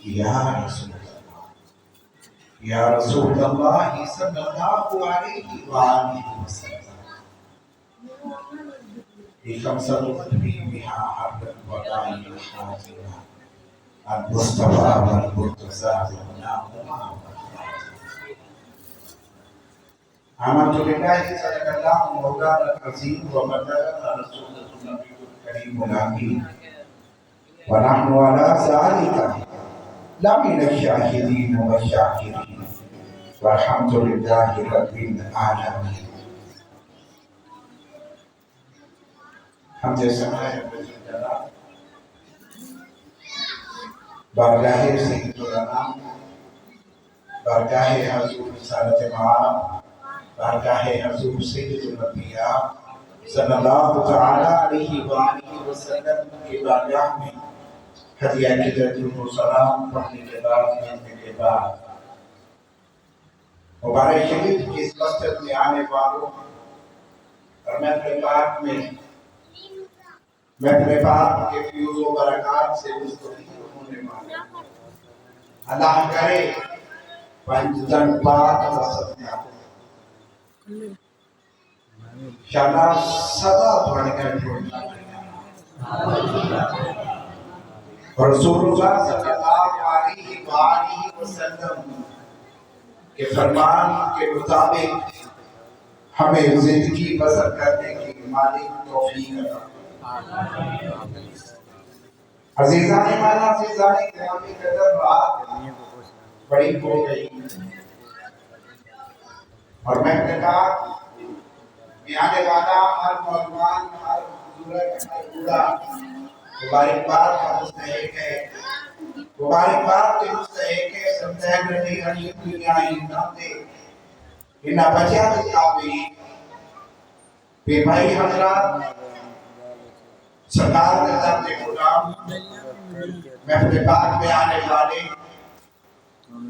یا رسول اللہ یا رسول اللہ صلی اللہ علیہ وآلہ وسلم خمسة بها حرب الوداع الحاضرة المصطفى والمرتضى والنعمة آمنت بالله صدق الله مولانا العظيم وبلغنا رسوله النبي الكريم الأمين ونحن على ذلك لمن الشاهدين والشاكرين والحمد لله رب العالمين. حمد سمائے بارگاہ سید الانام، بارگاہ حضور رسالت معاب، بارگاہ حضور سید الانبیاء صلی اللہ تعالی علیہ وآلہ وسلم کی بارگاہ میں ہدیہ قدرت السلام پڑھنے کے بعد ملنے کے بعد مبارک شریف کی اس مسجد میں آنے والوں اور محفل پاک کے فیوز و برکات سے مستفید ہونے والے اللہ کرے پنجتن پاک رسد میں آتے شاءاللہ سدا پڑھ کر چھوڑنا اور رسول اللہ صلی اللہ علیہ وآلہ وسلم کے فرمان کے مطابق ہمیں زندگی بسر کرنے کی مالک توفیق عطا عزیزان مانا عزیزان گرامی قدر رات بڑی ہو گئی اور میں نے کہا میں آنے والا ہر موضوعان ہر بزرگ ہر بوڑھا مبارکباد کا مستحق ہے، مبارکباد کے مستحق ہے سمجھائے نبی علی دنیا انہوں نے انہا بچہ دکھاوی بے بھائی حضرات سرکار نظام کے غلام محفل پاک میں آنے والے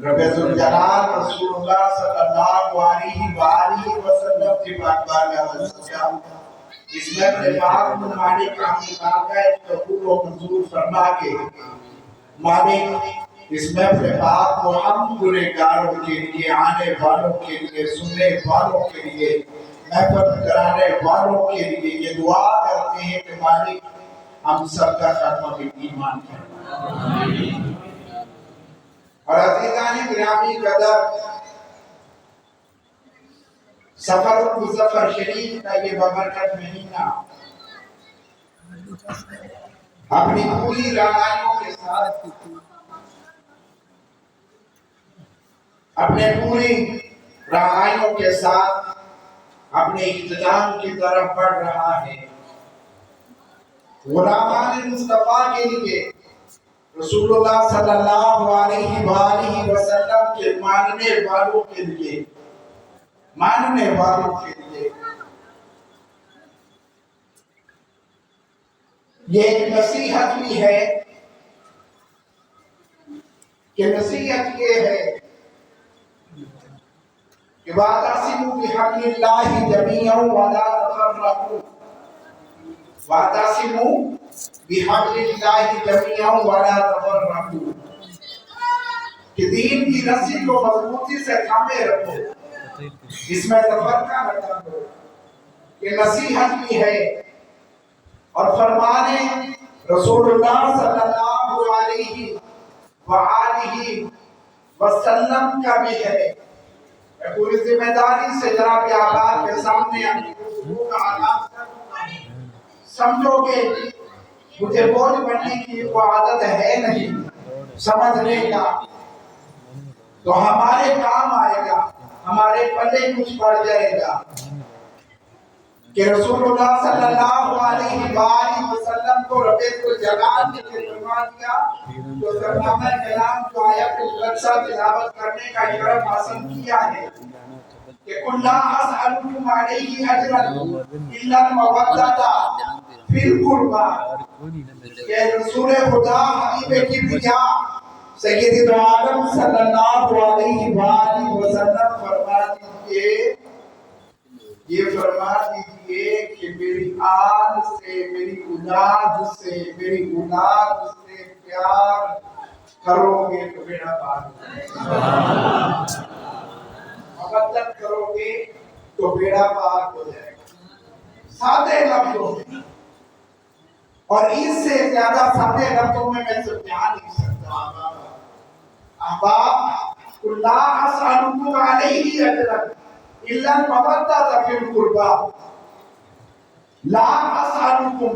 رب ذوالجلال رسول اللہ صلی اللہ علیہ وآلہ وسلم کی بارگاہ میں حضرت اس محفل پاک میں مالک اپنی بارگاہ قبول و منظور فرما کے مالک اس محفل پاک کو ہم گنہگاروں کے لیے، آنے والوں کے لیے، سننے والوں کے لیے، محفل کرانے والوں کے لیے یہ دعا کرتے ہیں کہ مالک ہم سب کا خاتمہ ایمان کریں اور عزیزان گرامی قدر سفر مظفر شریف کا یہ بابرکت مہینہ اپنی پوری رامائنوں کے ساتھ اپنے پوری رامائنوں کے ساتھ اپنے اختتام کی طرف بڑھ رہا ہے۔ غلامان مصطفیٰ کے لیے رسول اللہ صلی اللہ علیہ وآلہ وسلم کے ماننے والوں کے لیے یہ ایک نصیحت بھی ہے کہ نصیحت یہ ہے کہ وَاعْتَصِمُوا بِحَبْلِ اللَّهِ جَمِيعًا وَلَا تَفَرَّقُوا وَاعْتَصِمُوا بِحَبْلِ اللَّهِ جَمِيعًا وَلَا تَفَرَّقُوا کہ دین کی رسی کو مضبوطی سے تھامے رکھو، اس میں تفرقہ نہ کرو، یہ نصیحت بھی ہے اور فرمانے رسول اللہ صلی اللہ علیہ وآلہ وسلم کا بھی ہے۔ میں پوری ذمہ داری سے جناب آباد کے سامنے اپنی گفتگو کا آغاز کروں، سمجھو کہ مجھے بول بننے کی وہ عادت ہے نہیں، سمجھنے کا تو ہمارے کام آئے گا، ہمارے پلے کچھ پڑ جائے گا کہ رسول اللہ صلی اللہ علیہ وآلہ وسلم کو رب الجلال نے فرما دیا جو سرنامہ کلام جو آیت القدسہ تلاوت کرنے کا شرف حاصل کیا ہے کہ قُلْ لَا أَسْأَلُكُمْ عَلَيْهِ أَجْرًا إِلَّا الْمَوَدَّةَ فِي الْقُرْبَى کہ رسول خدا حبیب کبریا سید عالم صلی اللہ علیہ وآلہ وسلم فرما دیجئے، یہ فرما دیجئے کہ میری آل سے، میری اولاد سے پیار کرو گے تو بیڑا پار ہو جائے گا، محبت کرو گے تو بیڑا پار ہو جائے گا۔ سادے لفظوں میں، اور اس سے زیادہ سادے لفظوں میں سمجھا نہیں سکتا۔ احباب، لا اسألکم علیہ اجرا الا المودۃ فی القربى، لا اسألکم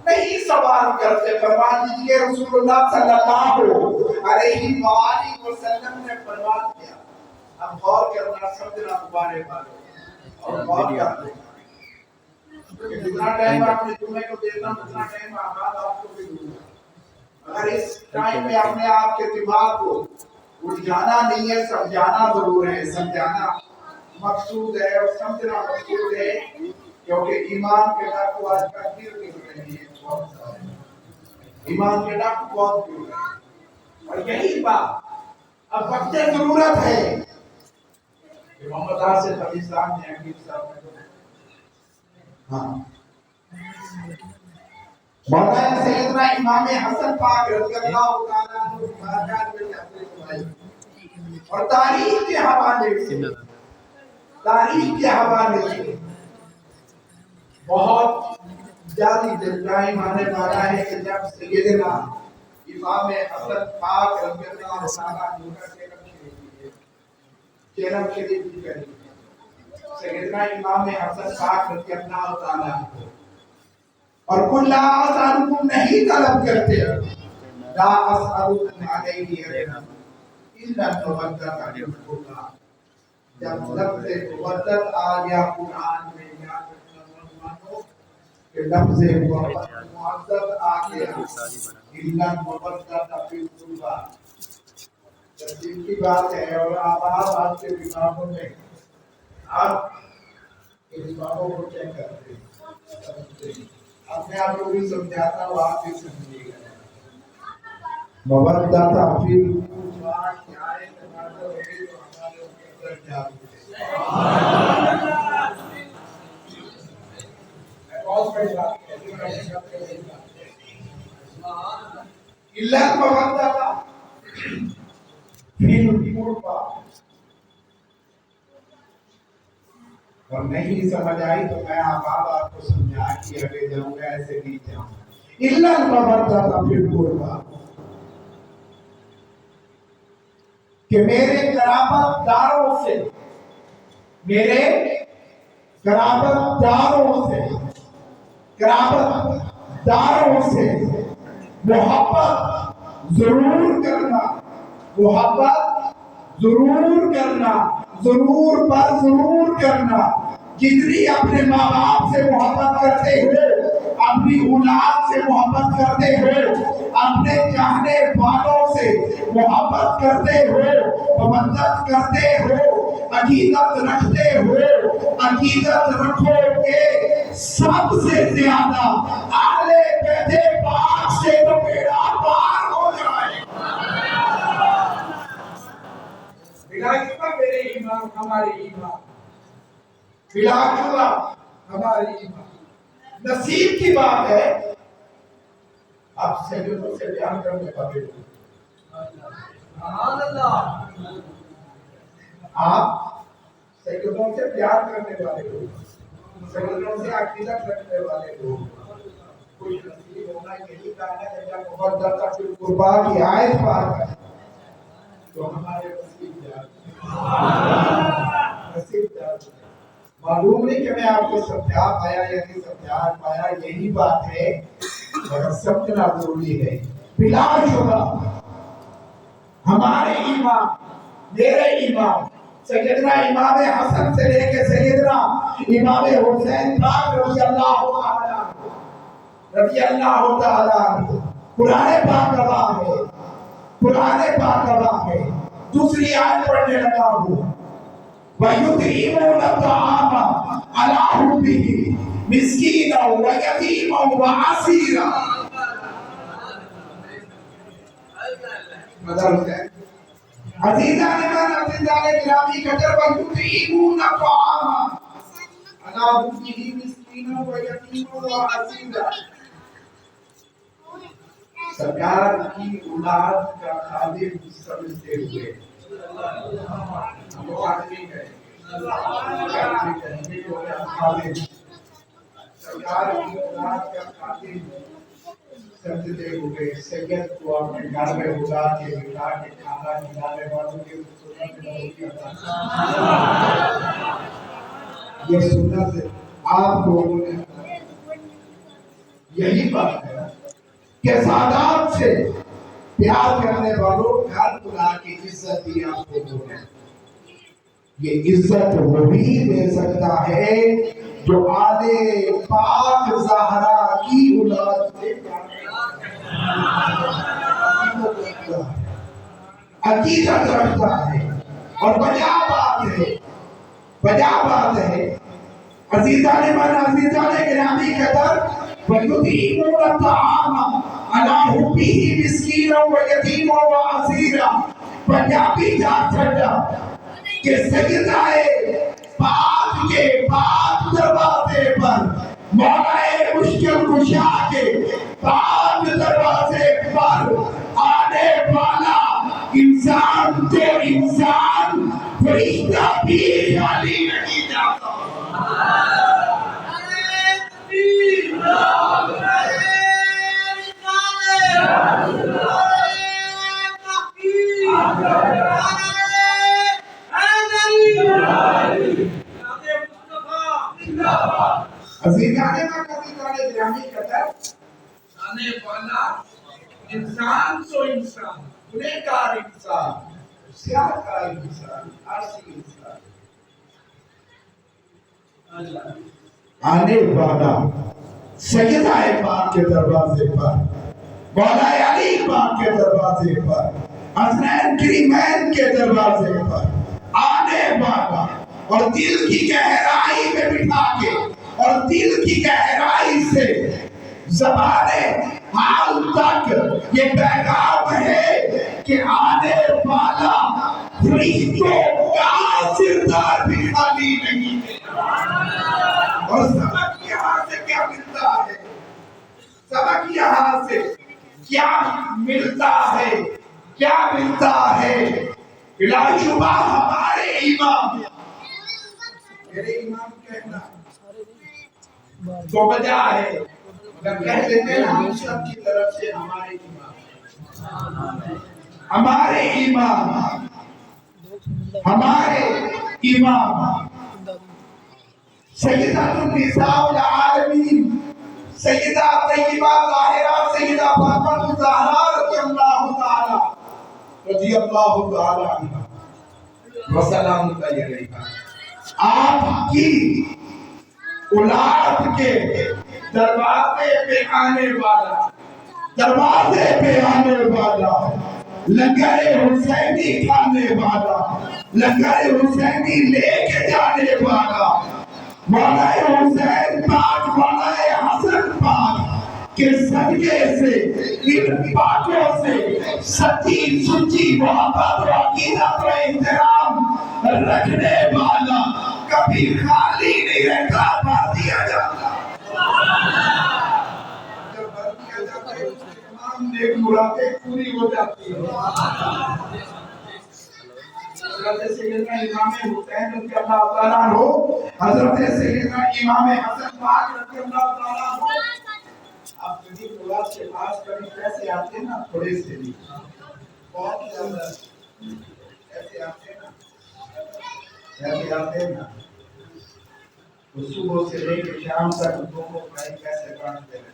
نہیں سوال کرتے، فرما دیجئے رسول اللہ صلی اللہ علیہ وآلہ وسلم نے فرما دیا۔ اب غور کرنا، سمجھنا دوبارے بات اور غور کرنا، جتنا ٹائم آپ نے تمہیں کو دینا اتنا ٹائم آباد آپ کو بھی دوں گا۔ اگر اس ٹائم میں اپنے آپ کے دماغ کو الجھانا نہیں ہے، سمجھانا ضرور ہے۔ سمجھانا مقصود ہے اور سمجھنا مقصود ہے، کیونکہ ایمان کے ڈاکو آج کا دیر گر رہی ہے بہت سارے، ایمان کے ڈاکو بہت گر رہے ہیں۔ اور یہی بات اب وقت ضرورت ہے کہ محمد آصف علی صاحب نے حکیم صاحب نے مولانا سیدنا امام حسن پاک رضی اللہ تعالیٰ عنہ بارگاہ میں جاتے سنائی، اور تاریخ کے حوالے سے بہت زیادہ دل ٹائم آنے والا ہے کہ جب سیدنا امام حسن پاک رضی اللہ تعالیٰ عنہ کا چہرہ شریف کی کریں، سیدنا امام حسن پاک رضی اللہ تعالیٰ عنہ اور کل لا اسألکم نہیں طلب کرتے، لا اسألکم علیہ اجرا الا المودۃ فی القربى۔ جب لفظ مودت آ گیا قرآن میں، یاد رکھنا مسلمانوں کہ لفظ مودت آ گیا، الا المودۃ فی القربى، ترتیب کی بات ہے۔ اور آپ کے دماغوں میں آپ کے دماغوں کو چیک کرتے ہیں، اپنے آپ کو بھی سمجھاتا ہوں، آپ بھی سمجھیے گا۔ مودت فی القربى کی آیت نازل ہوئی تو ہمارے اوپر جا الا المودۃ فی القربى، اور نہیں سمجھ آئی تو میں آپ کو سمجھا کے آگے جاؤں گا، ایسے نہیں جاؤں گا۔ الا المودۃ فی القربى، کہ میرے قرابت داروں سے، میرے قرابت داروں سے محبت ضرور کرنا، ضرور پر ضرور کرنا۔ جتنی اپنے ماں باپ سے محبت کرتے ہو، اپنی اولاد سے محبت کرتے ہو، اپنے چاہنے والوں سے محبت کرتے ہو، مدد کرتے ہو، عقیدت رکھتے ہو، عقیدت رکھو کہ سب سے زیادہ اہل بیت پاک سے تو بیڑا پار ہو جائے۔ میرے ایمان، ہمارے ایمان، بلا ہمارے ایمان، نصیب کی بات ہے۔ آپ سیدوں سے بیان کرنے والے ہو، آپ سیدوں سے پیار کرنے والے ہو، سیدوں سے عقیدت رکھنے والے ہو، کوئی نصیب ہونا یہی کہنا ہے جب مودت فی القربى کی آیت پار ہے تو ہمارے نصیب جاتے معلوم نہیں کہ میں آپ کو سمجھا پایا یا نہیں سمجھا پایا، یہی بات ہے مگر سمجھنا ضروری ہے۔ بلا شبہ ہمارے ایمان، میرے ایمان، سیدنا امام حسن سے لے کے سیدنا امام حسین پاک رضی اللہ تعالیٰ عنہ، قرآن پاک گواہ ہے۔ دوسری آیت پڑھنے لگا ہوں، وَيُطْعِمُونَ الطَّعَامَ عَلَىٰ حُبِّهِ مِسْكِينًا وَيَتِيمًا وَأَسِيرًا۔ عزیزان من عزیزان گرامی قدر، وَيُطْعِمُونَ الطَّعَامَ عَلَىٰ حُبِّهِ مِسْكِينًا وَيَتِيمًا وَأَسِيرًا۔ سرکار کی اولاد کا خادم سمجھتے ہوئے وہ آدمی ہے سرکار کی اولاد کا خادم سمجھتے ہوئے سید کو اپنے گھر میں بلا کے بٹھا کے کھانا کھلانے والوں کی سنت نہیں کرتا. یہ سنت آپ لوگوں نے یہی بات ہے کہ سادات سے پیار کرنے والوں گھر بلا کے عزت دی آپ لوگوں نے. یہ عزت وہی دے سکتا ہے جو آل پاک زہرا کی اولاد سے عقیدت رکھتا ہے. اور بجا بات ہے عزیزان من عزیزان گرامی قدر وَيُطْعِمُونَ الطَّعَامَ عَلَىٰ حُبِّهِ مِسْكِینًا وَیَتِیمًا وَاسِیرًا. پنجابی جان چھڑا کہ سیدائے پاک کے پاک دروازے پر مولا مشکل کشا کے پاک دروازے پر آنے والا انسان تو انسان فرشتہ بھی خالی نہیں جاتا. عزیزانے گرامی قدر آنے والا انسان تو انسان گنہگار انسان سیاہکار انسان عاصی انسان آنے والا سیدہ پاک کے دروازے پر مولا علی پاک کے دروازے پر حسنین کریمین کے دروازے پر آنے والا اور دل کی گہرائی میں بٹھا کے اور دل کی گہرائی سے زبان حال تک یہ پیغام ہے کہ آنے والا فرشتوں کا سردار بھی خالی نہیں ہے. اور سبق یہاں سے کیا ملتا ہے؟ سبق یہاں سے کیا ملتا ہے؟ کیا ملتا ہے؟ بلا شبہ ہمارے امام میرے امام کہنا تو بجا ہے مگر کہہ دیتے ہیں ہم سب کی طرف سے ہمارے امام سیدہ النساء العالمین سیدہ طیبہ طاہرہ سیدہ فاطمہ الزہرا رضی اللہ تعالی عنہا وسلام علیہا. آپ کی اولاد کے دروازے پہ آنے والا لنگر حسینی کھانے والا لنگر حسینی لے کے جانے والا مولا حسین پاک مولا حسن پاک کے صدقے سے ان پاکوں سے سچی محبت و عقیدت و احترام رکھنے والا کبھی خالی نہیں رہتا بھر دیا جاتا. جب بھر دیا جاتا ہے اس کے تمام نیک مرادیں پوری ہو جاتی ہیں. حضرت سیدنا امام حسین رضی اللہ تعالیٰ عنہ حضرت سیدنا امام حسن پاک رضی اللہ تعالیٰ عنہ آپ کبھی اولاد سے پاس کبھی کیسے آتے ہیں نا تھوڑے سے بھی بہت زیادہ ایسے آتے ہیں نا تو صبح سے لے کے شام تک دونوں بھائی کیسے باندھتے ہیں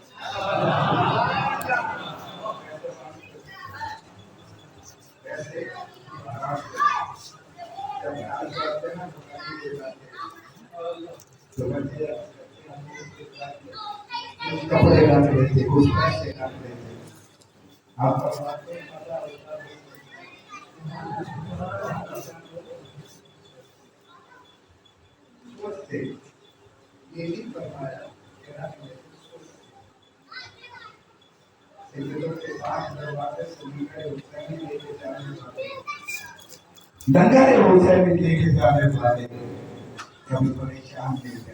کیسے جب آج کرتے ہیں نا تو بچے کچھ کپڑے ڈال دیتے کچھ پیسے ڈال دیتے. آپ فرماتے ہیں مزہ ہوتا ہے سوچتے یہی فرمایا سیدوں کے پاس دروازے سے لنگر حسینی لے کے جانے والے لنگر حسینی لے کے جانے والے کبھی پریشان نہیں رہتے.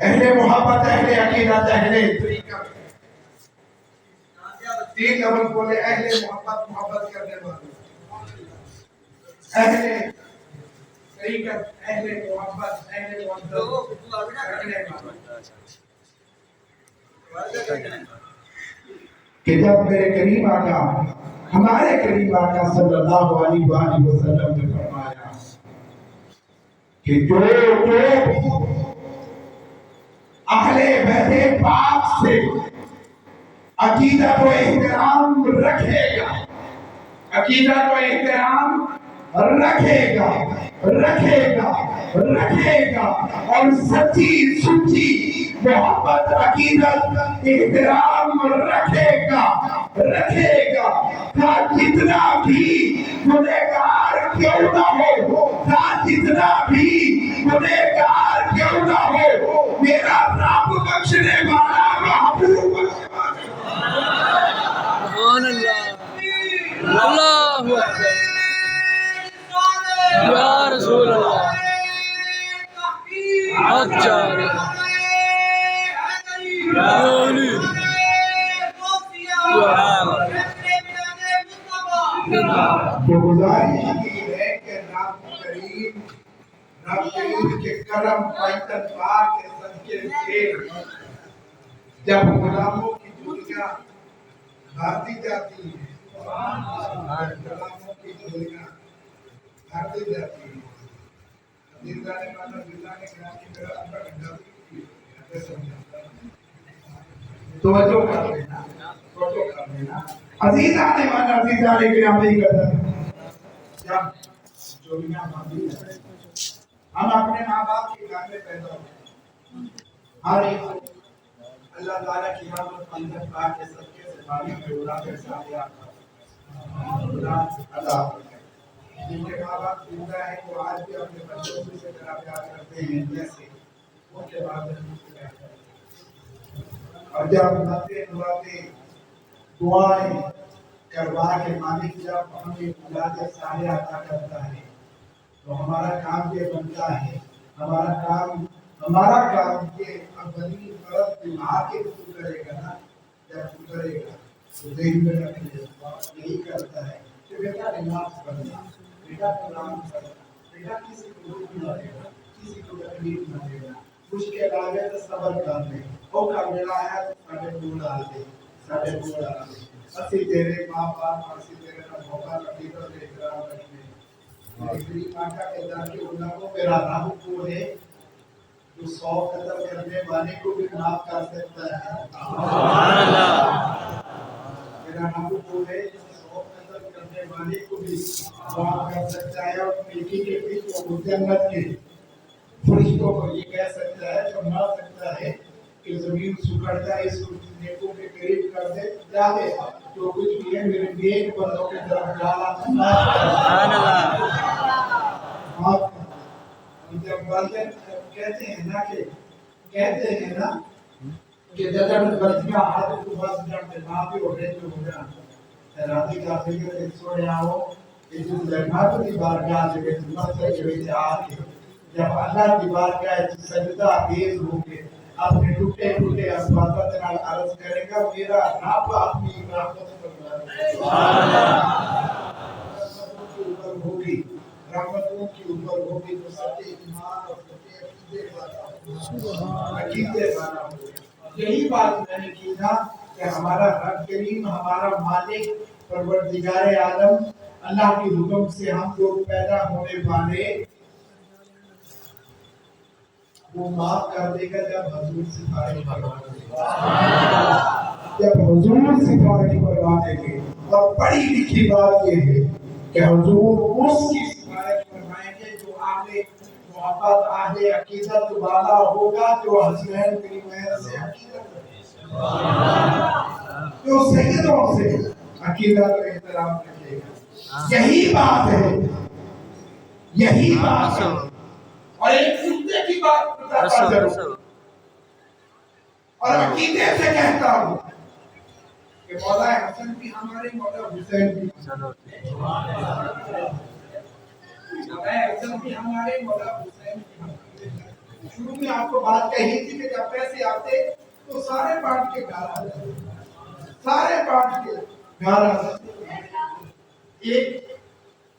اہل محبت، اہل عقیدت، اہل طریقہ، تین لفظ بولے، اہل محبت، محبت کرنے والے، اہل طریقت، اہل محبت، اہل محبت کرنے والے۔ کہ جب میرے کریم آقا، ہمارے کریم آقا صلی اللہ علیہ وآلہ وسلم نے فرمایا کہ جو اہل بیت پاک سے عقیدت و احترام رکھے گا، عقیدت و احترام رکھے گا، رکھے گا، رکھے گا، اور سچی سچی محبت، عقیدت، احترام رکھے گا، رکھے گا، جتنا بھی گنہگار کیوں نہ ہو، جتنا بھی گنہگار کیوں نہ ہو، میرا رب بخشنے والا، محبوب بخشنے والا۔ سبحان اللہ، اللہ اکبر، یا رسول اللہ، حق جاری، یا علی، تو گزارش کی ہے کہ رب کریم، رب کریم کے کرم پائتن پاک کے صدقے سے جب غلاموں کی جھولیاں بھرتی جاتی ہیں، غلاموں کی جھولیاں بھرتی جاتی ہیں، زندہ نے مانا زندہ نے کہا کہ میرا اپنا گھنڈا بھی سمجھا، توجہ کر لینا، توجہ کر لینا۔ عزیزان ایمان، عزیزان گرامی قدر، جب چولیاں باندھی جائیں، ہم اپنے ماں باپ کے گھر میں پیدا ہوئے، ہر ایک کو اللہ تعالیٰ کی رحمت پنجر پاک کے صدقے سے پانی میں اڑا کر سالیات عطا فرمائے۔ جن کے ماں باپ زندہ ہیں وہ آج بھی اپنے بچوں سے اسی طرح پیار کرتے ہیں جیسے ان کے والدین سے پیار کرتے ہیں، اور جب ناتے دعاتے دعائیں کروا کے مالک جب ہمیں اولاد صالحہ عطا کرتا ہے تو ہمارا کام یہ بنتا ہے، ہمارا کام یہ اولین فرض دماغ کے تو کرے گا نا، جب تو کرے گا تو ذہن میں رکھ لے، یہی کرتا ہے کہ بیٹا نماز پڑھنا، بیٹا قرآن پڑھنا، بیٹا کسی کو دکھ نہ دینا، کسی کو تکلیف نہ دینا، مشکل آ گئے تو صبر کر لے، وہ کر لینا ہے تو ساڑھے دو ڈال دے، ساڑھے دو ڈال دے۔ اسی تیرے ماں باپ، اسی تیرے محبوبہ عقیدت و احترام رکھنے، میرے کریم آقا کے در کے علماء، میرا رب وہ ہے جو 100 قتل کرنے والے کو بھی معاف کر سکتا ہے، سبحان اللہ، میرا رب وہ ہے جو 100 قتل کرنے والے کو بھی معاف کر سکتا ہے، اور نیکی کے پیچھے وہ جنت کے فرشتوں کو یہ کہہ سکتا ہے، فرما سکتا ہے کہ زمین سکڑ جائے، اس کو نیکوں کے قریب کر دے، جا دے، جو کچھ بھی ہے میرے نیک بندوں کی طرف ڈالا، سبحان اللہ، معاف کر دے۔ جب والدین کہتے ہیں نا کہ جدن غلطیاں ہاتھ کو بس جانتے معافی ہو رہے جو ہو جانا راضی کا فکر ایک سوڑے آؤ کہ جو لگنات کی بارگاہ سے بیت المقدس کے بیچ آکے جب اللہ کی بارگاہ سجدہ تیز ہو کے اپنے ٹوٹے ٹوٹے اسبابات نال عرض کرے گا، میرا رب اپنی رحمت ہوگی، رحمتوں کی اوپر ہوگی تو سچے ایمان اور سچے عقیدے والا ہوگا۔ یہی بات میں نے کی نا کہ ہمارا رب کریم، ہمارا مالک پروردگار عالم اللہ کے حکم سے ہم لوگ پیدا ہونے والے وہ معاف کر دے گا جب حضور سفارش کروا دے گا، جب حضور سفارش کروا دے گے۔ اور بڑی لکھی بات یہ ہے کہ حضور اس کی سفارش فرمائیں گے جو اہل محبت، اہل عقیدت والا ہوگا، جو حسنین کریمین سے عقیدت جو سیدوں سے عقیدت و احترام رکھے گا۔ یہی بات ہے، یہی بات ہے۔ اور ایک عقیدے کی بات بتاتا ضرور، اور عقیدے سے کہتا ہوں کہ مولا حسن بھی ہمارے، مولا حسین بھی مولا حسن بھی ہمارے، مولا حسین بھی ہمارے۔ شروع میں آپ کو بات کہی تھی کہ جب پیسے آتے تو سارے بانٹ کے گھر آ جاتے، سارے بانٹ کے گھر آ جاتے،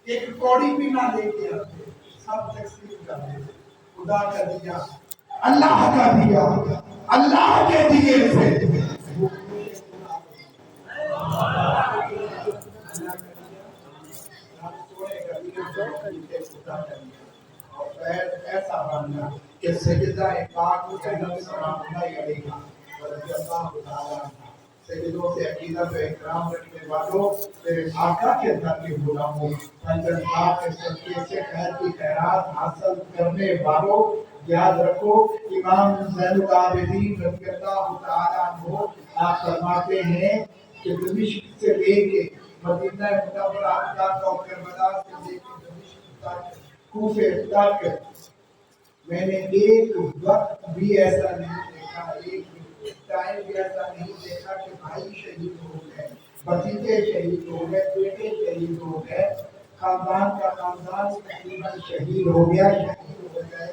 ایک کوڑی بھی نہ لے کے آتے، سب تقسیم کر دیتے۔ خدا کا دیا، اللہ کا دیا، اللہ کے دیے سے ایسا بننا کہ سجدہ پاک جنت سلام اللہ علیہ رضی اللہ تعالیٰ سجدوں سے عقیدہ و احترام رکھنے والوں میرے آقا کے در کے غلاموں پنجن پاک کے صدقے سے خیر کی خیرات حاصل کرنے والوں یاد رکھو امام زین العابدین رضی اللہ تعالیٰ عنہ آپ فرماتے ہیں کہ دمشق سے لے کے مدینہ منورہ تک اور کربلا سے لے کے دمشق تک کوفے تک میں نے ایک وقت بھی ایسا نہیں دیکھا، ایک ٹائم بھی ایسا نہیں دیکھا کہ بھائی شہید ہو گئے، بھتیجے شہید ہو گئے، بیٹے شہید ہو گئے، خاندان کا خاندان تقریباً شہید ہو گیا، شہید ہو گئے۔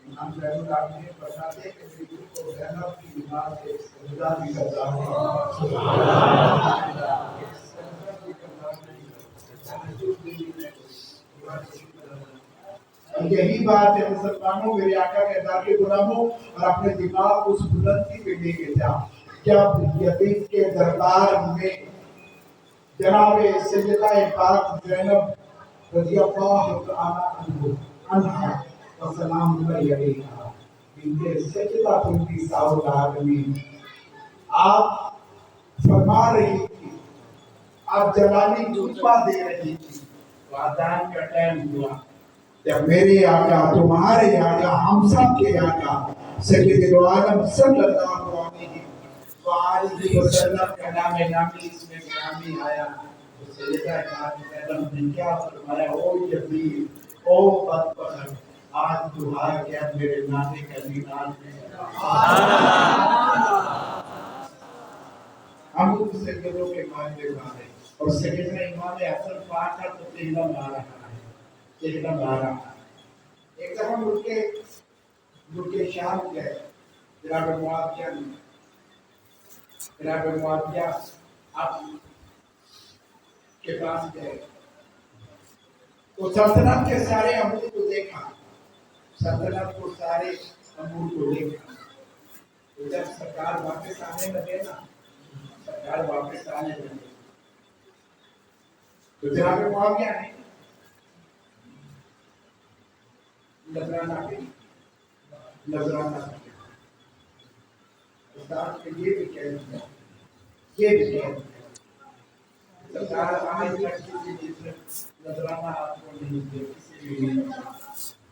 امام زین العابدین بتاتے کہ بیٹی کو زینب کی بیمار سے سجدہ بھی کرتا ہے، یہی بات ہے مسلمانوں، میرے آقا کے در کے غلاموں، اور اپنے دماغ اس بلندی پہ لے کے جا جب یتیم کے دربار میں جناب سیدہ پاک زینب رضی اللہ تعالی عنہا و سلام اللہ علیہا بنت سیدہ بنت سعود العالمین آپ فرما رہی تھی، آپ جلالی خطبہ دے رہی تھی، اذان کا ٹائم ہوا، جب میرے آقا تمہارے آقا ہم سب کے آقا سید العالم صلی اللہ علیہ وسلم کا نام نامی اس میں گرامی آیا تو سیدہ زینب نے کیا فرمایا، او یزید، او بدبخت، آج تو آ گیا میرے نانے کا دیدار میں۔ ہم اس سیدوں کے ماننے والے اور سیدنا امام حسن پاک کا تو تیرا مارا ہے، تیرا مارا۔ ایک دفعہ ملک شام گئے، جناب معاویہ آپ کے پاس گئے تو سلطنت کے سارے امور کو دیکھا، سلطنت کو سارے امور کو دیکھا، تو جب سرکار واپس آنے لگے نا، سرکار واپس آنے لگے تو جناب معاویہ نے نذرانہ استاد کے یہ بھی کہہ دیا، یہ بھی کہہ دیا سرکار آج تک کسی چیز نذرانہ آپ کو نہیں دے، کسی بھی نہیں،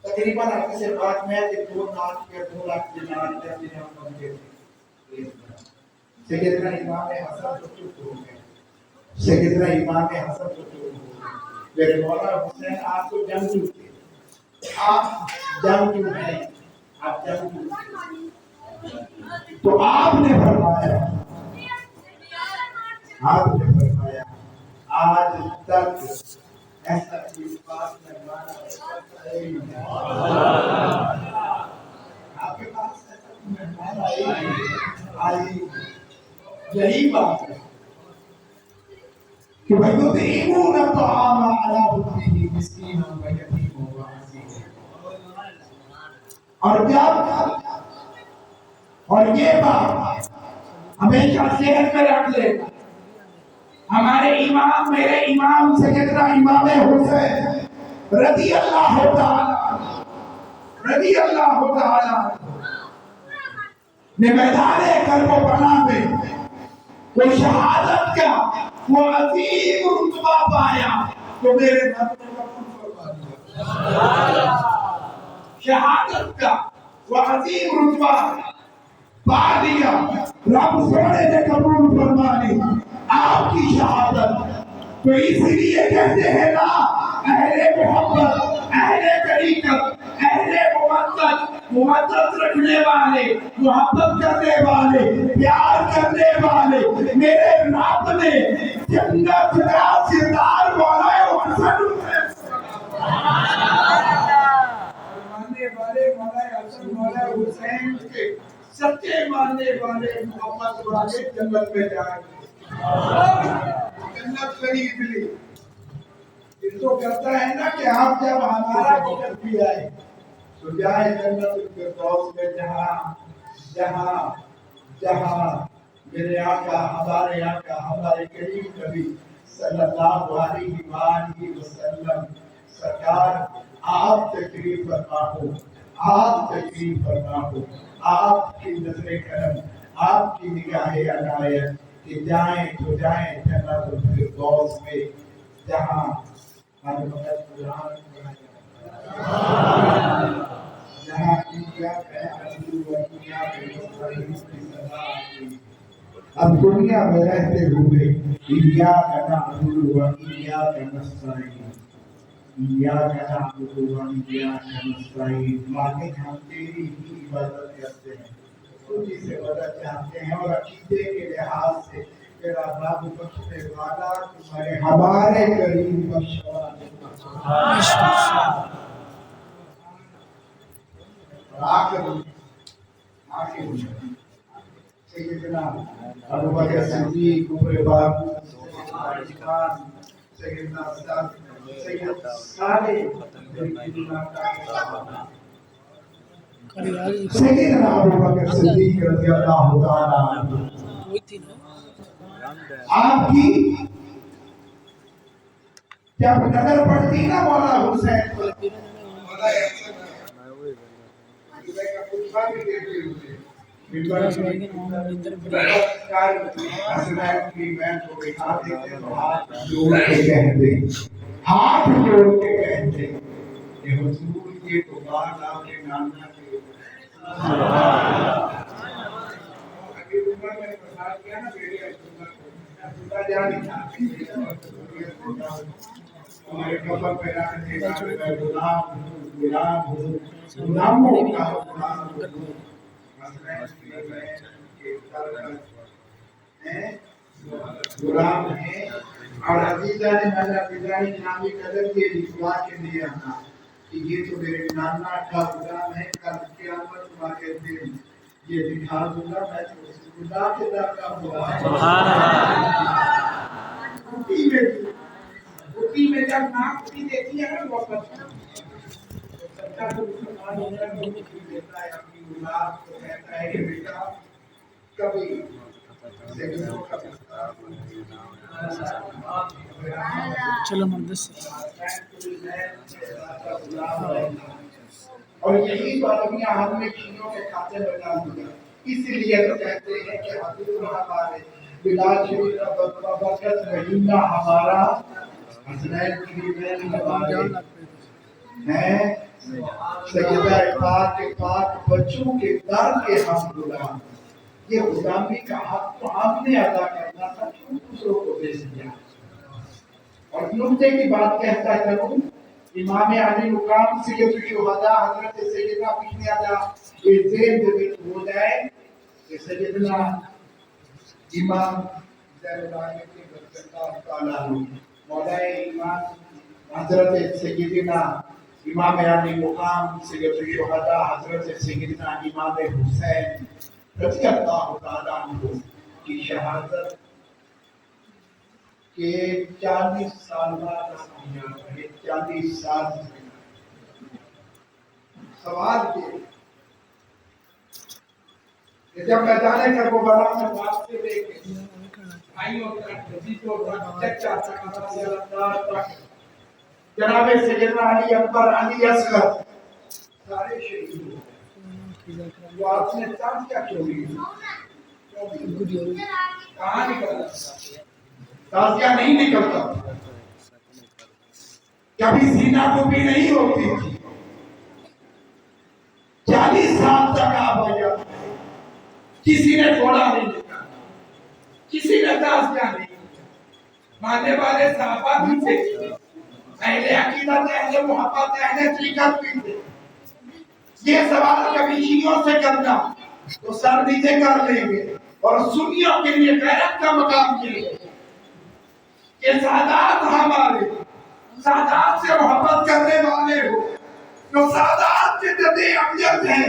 تقریباً آپ سے بات میں کہ 2 لاکھ دینار بنتے تھے۔ سیدنا امام حسن تو چپ ہو گئے، سیدنا امام حسن تو چپ ہو گئے، میرے مولا حسین آپ کو جنگ تھے، آپ جنگ کیوں ہیں، آپ جنگ کیوں ہیں؟ تو آپ نے فرمایا آج تک ایسا کوئی بات مہمان آپ کے پاس ایسا کوئی مہمان آئی، یہی بات ہے کہ وَيُطْعِمُونَ الطَّعَامَ عَلَىٰ حُبِّهِ مِسْكِينًا وَيَتِيمًا وَأَسِيرًا۔ اور یہ بات ہمیشہ ذہن میں رکھ لے، ہمارے امام، میرے امام سیدنا امام حسین رضی اللہ تعالی نے میدان کرب و بلا میں وہ شہادت کا وہ عظیم رتبہ پایا تو میرے رب نے قبول فرما دیا، شہادت کا وہ عظیم رتبہ پا دیا، رب سونے نے قبول فرما لی آپ کی شہادت۔ تو اس لیے کہتے ہیں نا، اہل محبت، اہل طریقت، اہل محبت رکھنے والے، محبت کرنے والے، پیار کرنے والے، میرے رب نے جنت کا سردار مولا حسن فرمانے والے مولا حسن ماننے والے محبت والے جنت میں جائیں گے. جنت خرید لی. یہ تو کرتا ہے نا کہ آپ جب ہمارا وقت بھی آئے تو جائیں جنت الفردوس میں جہاں میرے آقا ہمارے کریم نبی صلی اللہ علیہ وآلہ وسلم سرکار آپ تشریف فرما ہو. آپ کی نظر کرم، آپ کی نگاہ عنایت کہ جائیں تو جائیں جنت الفردوس میں جہاں ہر وقت قرآن پڑھا جہاں اب دنیا میں رہتے ہوئے ایاک نعبد و ایاک نستعین، ایاک نعبد و ایاک نستعین، مالک ہم تیری ہی عبادت کرتے ہیں، تجھی سے مدد چاہتے ہیں اور عقیدے کے لحاظ سے تیرا رب بخشنے والا تمہارے ہمارے کریم بخشوانا. آخر سیدنا ابو بکر صدیق، عمر فاروق، سیدنا سعد، سیدنا ابو بکر صدیق رضی اللہ تعالیٰ عنہ آپ کی جب نظر پڑتی نا مولا حسین ہاتھ جوڑ کے کہتے کہ حضور یہ تو بات آپ کے نانا کے ہمارے کفر پہ رکھنے والے غلاموں کا غلام ہے. اور عزیزہ نے میرا پدائی نامی قدر کے دکھوا کے دیا تھا کہ یہ تو میرے نانا کا غلام ہے، کل قیامت والے دن یہ دکھا دوں گا میں تو خدا کے در کا غلام. سبحان اللہ. اٹھی میں جب ناک اٹھی دیتی ہے نا وہ سچا تو مسلمان ہوتا ہے وہ اٹھی دیتا ہے اپنی اولاد کو کہتا ہے کہ بیٹا کبھی چلو مندس اور یہی باتیاں ہم نے چینوں کے کھاتے میں ڈال دیا. اسی لیے تو کہتے ہیں کہ حضور ہمارے بلال شریف کا برکت مہینہ ہمارا حسنین کی بین ہمارے ہیں سیدہ پاک بچوں کے در کے ہم غلام. یہ غلامی کا حق تو ہم نے ادا کرنا تھا، کیوں دوسروں کو دے دیا. اور نقطے کی بات کہتا چلوں، امام علی مقام سید الشہداء حضرت سیدنا پچھنے آجا یہ ذہن دے ہو جائے کہ سیدنا امام زین العابدین کے رضی اللہ تعالیٰ عنہ مولا امام حضرت سیدنا امام علی مقام سید الشہداء حضرت سیدنا امام حسین رضی اللہ تعالیٰ عنہ کی شہادت کہ 40 سال بعد کامیاب رہے. 40 سال سوال کہ جب میدان کربلا میں باپ سے لے کے بھائیوں تک عزیزوں تک چچا تک جناب سیدنا علی اکبر علی اصغر سارے شہید ہوئے. وہ آپ نے تازیہ کیوں لی؟ کہاں نکلتا؟ تازیہ نہیں نکلتا. کبھی سینہ کو بھی نہیں ہوتی تھی. 40 سال تک آپ آیا کسی نے تھوڑا نہیں لکھا، کسی نے تازیہ نہیں. ماننے والے صحابہ بھی تھے، اہل عقیدت، اہل محبت، اہل طریقت بھی تھے. یہ سوال کبھی شیعوں سے کرنا تو سر نیچے کر لیں گے. اور سنیوں کے لیے غیرت کا مقام یہ ہے کہ سادات ہمارے سادات سے محبت کرنے والے ہو، جو سادات کے جدے ابیض ہیں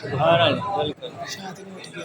سبحان اللہ بالکل شاہد نے اٹھ گیا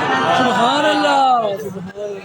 سبحان سبحان اللہ سبحان اللہ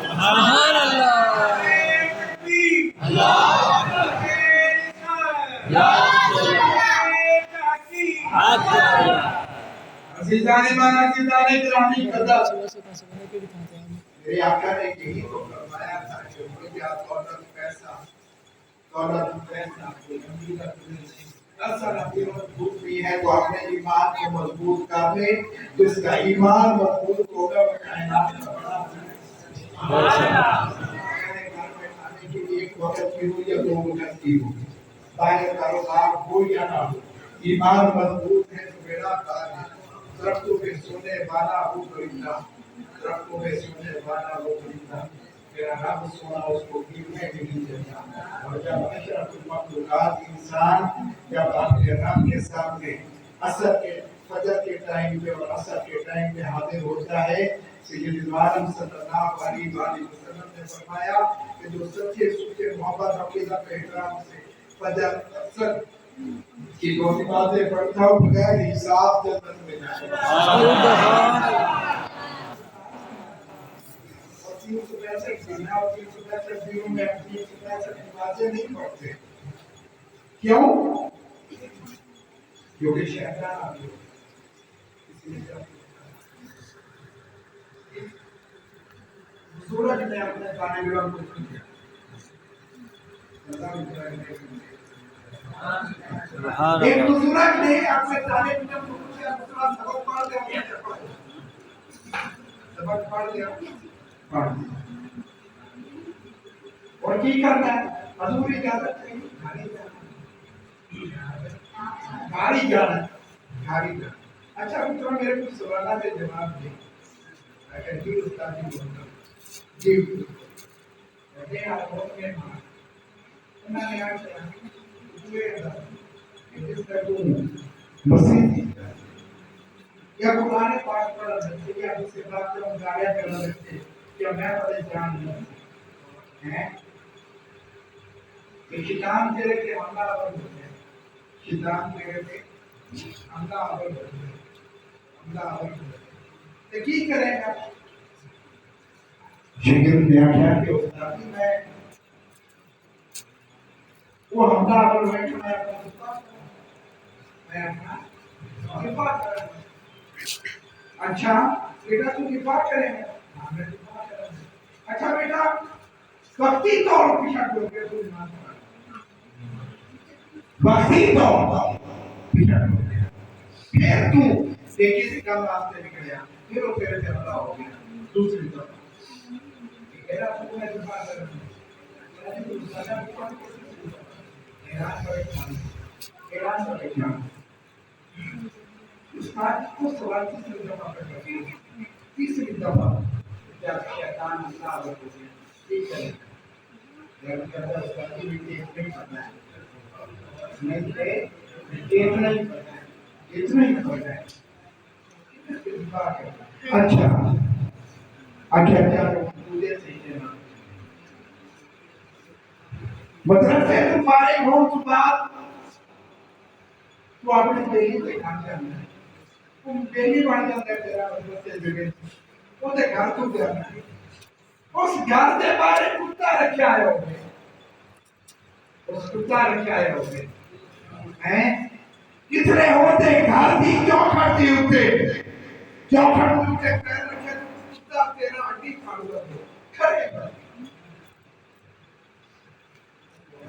سبحان اللہ عزیزان ایمان، عزیزان گرامی قدر، صبح سے پیسے بنے کے بھی کھاتے ہیں میرے آقا نے یہی تو فرمایا تھا کہ مجھے دولت پیسہ کوئی امریت نہیں، اصل اپنی مضبوط نہیں ہے تو اپنے ایمان کو مضبوط کر لے، جس کا ایمان مضبوط ہوگا وہ کائنات کا بڑا ایک وقت کی ہو یا 2 وقت کی ہو، باہر کاروبار ہو یا نہ ہو، ایمان مضبوط ہے تو بیڑا پار ہے۔ درختوں پہ سونے والا ہو پرندہ، درختوں پہ سونے والا ہو پرندہ، میرا رب سونا اس کو گرنے نہیں دیتا۔ اور جب اشرف المخلوقات انسان جب اپنے رب کے سامنے عصر کے فجر کے ٹائم پہ اور عصر کے ٹائم پہ حاضر ہوتا ہے، سیدنا عالم صلی اللہ علیہ وسلم نے فرمایا کہ جو سچے سچے محبت عقیدت و احترام سے فجر عصر کی 2 نمازیں پڑھتا ہوں بغیر حساب جنت میں جائے گا۔ سبحان اللہ 365 دن اور 365 دنوں میں 365 نمازیں نہیں پڑھتے، کیوں؟ کیونکہ شیطان آ گیا، اس لیے سورج نے اپنے طالب علم کو کیا سبحان ایک اللہ بزرگ نے اپنے طالب علم کو پوچھا، مسئلہ سبق پڑھ دیا، سبق پڑھ دیا، پڑھ دیا، اور کی کرنا ہے؟ حضور اجازت نہیں، گاڑی جانا، گاڑی جانا۔ اچھا مطلب میرے کچھ سوالات کے جواب دیں۔ اگر جی استاد جی بولتا جی کہتے ہیں آپ بہت مہمان انہوں نے آج جس کا جو مسیح یا قرآن پاک پڑھا سکتے یا اس کے بعد جو ہم گاڑیاں کرنا سکتے کیا میں پریشان نہیں ہیں کہ شیطان تیرے کے حملہ آور ہوتے ہیں، شیطان تیرے کے حملہ آور ہوتے ہیں، حملہ آور ہوتے ہیں تو کی کریں گا؟ شکر نے آخیا کہ استادی میں وہ حملہ آور ہوئے کہ میں اپنا دفاع کروں۔ اچھا بیٹا تو دفاع کریں گے؟ ہاں میں دفاع کروں گا۔ اچھا بیٹا وقتی طور پر شک ہو گیا تو ایمان پڑھا، وقتی طور پر شک ہو گیا، پھر تو ایک کسی کام راستے نکلیا، پھر وہ تیرے سے حملہ ہو گیا دوسری طرف، میرا تو میں دفاع کروں گا، ایران پریشان اس بات کو سوال تیسری دفعہ کر رہی ہے، تیسری دفعہ جب شیطان حملہ آور ہو گیا ٹھیک ہے جب کہتا اس کا بھی ایک نہیں پڑھنا ہے نہیں تھے اتنا ہی پڑھنا ہے اتنا ہی پڑھنا ہے اچھا اچھا چلو مجھے صحیح دینا مدرسے تمہارے ہو تو بات تو اپنے دلی سے کھان جانا ہے تم دلی بڑھ جاتا ہے تیرا مدرسے جگہ وہ دے گھر تو جانا ہے اس گھر دے بارے کتا رکھے آئے ہو گئے اس کتا رکھے آئے ہو گئے ہیں کتنے ہوتے گھر بھی چوکھٹ دی ہوتے چوکھٹ دی ہوتے پیر رکھے تو کتا تیرا ہڈی کھاڑ ہوا دے کھڑے کر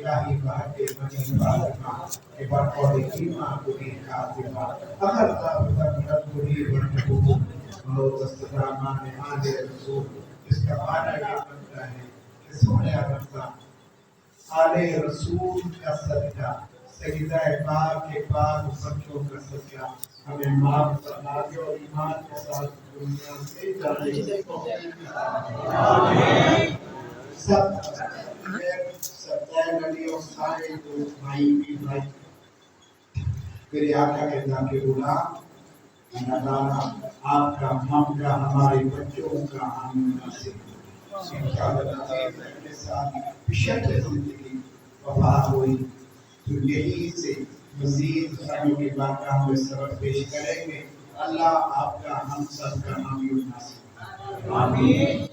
الہی بہت بنی فاطمہ کہ برقول ایمان بنی خاتمہ اگر تابدہ بنی ورنبو موت استدامان آل رسول اس کا معنی یہ بنتا ہے کہ سونے رکھتا آل رسول کا صدقہ سیدہ پاک کے پاک بچوں کا صدقہ ہمیں معاف فرما دے اور ایمان کے ساتھ دنیا سے جانے کی توفیق آمین سب سبتائے نبی اور سارے دوست بھائی بھی بھائی میرے آقا کے ذاکر غلام اللہ تعالیٰ آپ کا ہم کا ہمارے بچوں کا ہم نصیب انشاءاللہ کے ساتھ بشکل زندگی وفا ہوئی تو یہی سے مزید ساموں کی بارگاہ میں سبق پیش کریں گے اللہ آپ کا ہم سب کا حامی و ناصر آمین